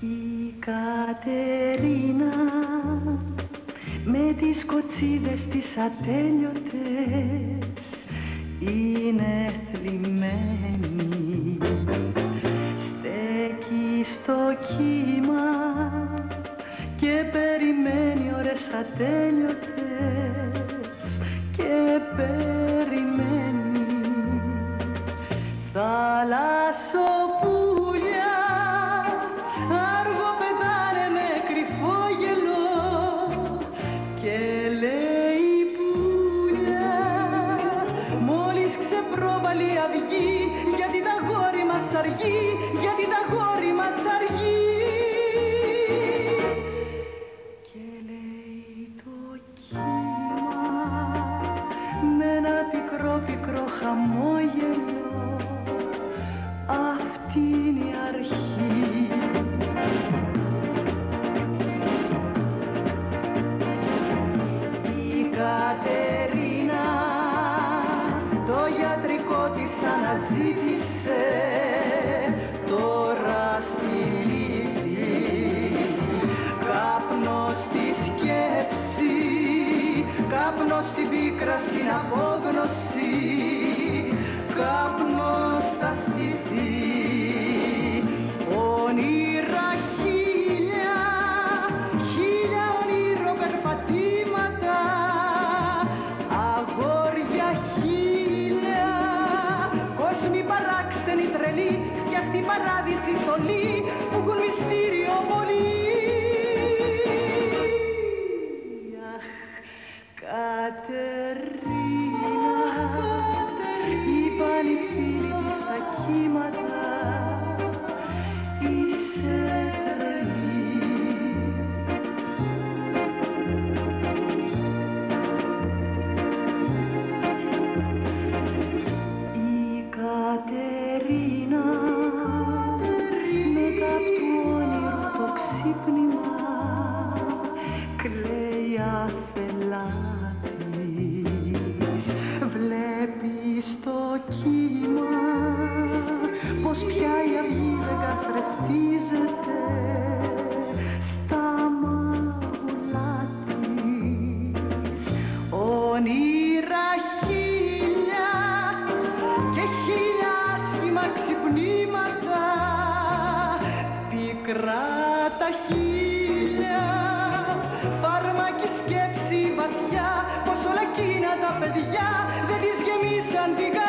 Η Κατερίνα με τις κοτσίδες τις ατέλειωτες είναι θλιμμένη. Στέκει στο κύμα και περιμένει ώρες ατέλειωτες και περιμένει. Θαλασσοπούλια άργο πετάνε με κρυφό γελό και λέει η πουλιά μόλις ξεπρόβαλε η αυγή, γιατί τα γόρι μας αργεί, γιατί τα γόρι μας αργεί. Και λέει το κύμα με ένα πικρό πικρό χαμόγελο, αυτή είναι η αρχή. Η Κατερίνα το γιατρικό της αναζήτησε, τώρα στη λύθη. Κάπνο στη σκέψη, κάπνο στην πίκρα, στην απόγνωση, κάπνο στα στήθη. Όνειρα χίλια, χίλια ονειροπερπατήματα, αγόρια χίλια, κόσμοι παράξενοι τρελοί, φτιαχτή παράδειση θολή που έχουν μυστήριο πολύ. Αχ, Κατερίνα, είπαν οι φίλοι της στα κύματα, είσαι τρελή. Η Κατερίνα μετά απ' του όνειρου το ξύπνημα κλαίει αφελά της. Βλέπει στο κύμα πως πια η αυγή δεν καθρεφτίζεται στα μάγουλά της. Όνειρα χίλια και χίλια άσχημα ξυπνήματα, πικρά τα χίλια, φάρμακη σκέψη βαθιά, πως όλα εκείνα τα παιδιά δεν της γεμίσαν την καρδιά.